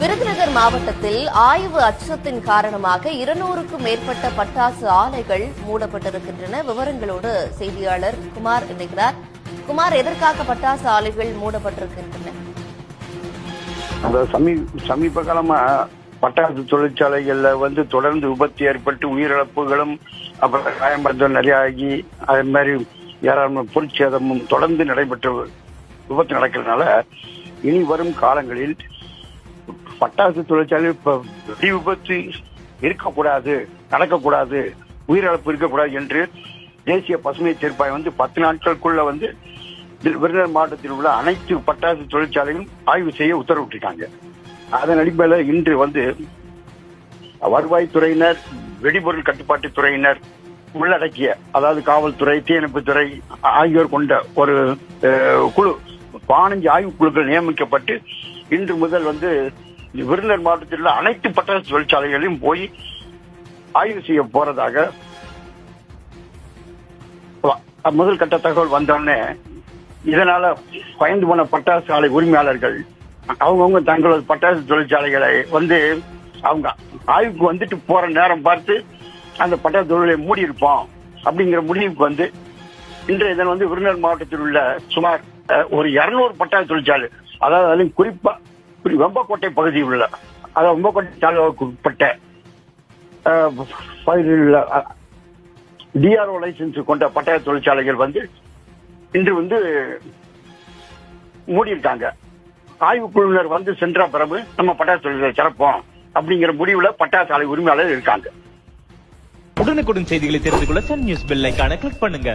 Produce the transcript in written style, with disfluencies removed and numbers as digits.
விருதுநகர் மாவட்டத்தில் ஆய்வு அச்சத்தின் காரணமாக 200க்கும் மேற்பட்ட பட்டாசு ஆலைகள் மூடப்பட்டிருக்கின்றன. விவரங்களோடு செய்தியாளர் குமார் இணைகிறார். குமார், எதற்காக பட்டாசு ஆலைகள் மூடப்பட்டிருக்கின்றன? சமீப காலமா பட்டாசு தொழிற்சாலைகள்ல தொடர்ந்து விபத்து ஏற்பட்டு உயிரிழப்புகளும் அப்புறம் காயம்படுத்தல் நிறைய ஆகி அதே மாதிரி ஏராளமான பொருட்சேதமும் தொடர்ந்து நடைபெற்ற விபத்து நடக்கிறதுனால இனி வரும் காலங்களில் பட்டாசு தொழிற்சாலை வெடி விபத்து இருக்கக்கூடாது, நடக்கக்கூடாது, உயிரிழப்பு இருக்கக்கூடாது என்று தேசிய பசுமை தீர்ப்பாயம் 10 நாட்களுக்குள்ள விருதுநகர் மாவட்டத்தில் உள்ள அனைத்து பட்டாசு தொழிற்சாலைகளும் ஆய்வு செய்ய உத்தரவிட்டிருக்காங்க. அதன் அடிப்படையில் இன்று வருவாய்த்துறையினர், வெடிபொருள் கட்டுப்பாட்டு துறையினர் உள்ளடக்கிய, அதாவது காவல்துறை, தீயணைப்புத்துறை ஆகியோர் கொண்ட ஒரு குழு 15 ஆய்வு குழுக்கள் நியமிக்கப்பட்டு இன்று முதல் விருதுநகர் மாவட்டத்தில் உள்ள அனைத்து பட்டாசு தொழிற்சாலைகளையும் போய் ஆய்வு செய்ய போறதாக முதல் கட்ட தகவல் வந்தோடனே இதனால பயந்து போன பட்டாசு ஆலை உரிமையாளர்கள் அவங்கவுங்க தங்களது பட்டாசு தொழிற்சாலைகளை அவங்க ஆய்வுக்கு வந்துட்டு போற நேரம் பார்த்து அந்த பட்டாசு தொழிலை மூடி இருப்போம் அப்படிங்கிற முடிவுக்கு இன்றைய தினம் விருதுநகர் மாவட்டத்தில் உள்ள சுமார் ஒரு 200 பட்டாசு தொழிற்சாலை, அதாவது அதிலும் குறிப்பா வெம்பக்கோட்டை பகுதியில் உள்ள, அதாவது வெம்பக்கோட்டை தாலுகாவுக்கு உட்பட்ட பகுதியில் டிஆர்ஓ லைசன்ஸ் கொண்ட பட்டாசு தொழிற்சாலைகள் இன்று மூடியிருக்காங்க. ஆய்வு குழுவினர் சென்ற பிறகு நம்ம பட்டாசு தொழிலை திறப்போம் அப்படிங்கிற முடிவுல பட்டாசு ஆலை உரிமையாளர் இருக்காங்க. உடனுக்குடன் செய்திகளை தெரிந்து கொள்ள சன் நியூஸ் பெல் ஐகானை கிளிக் பண்ணுங்க.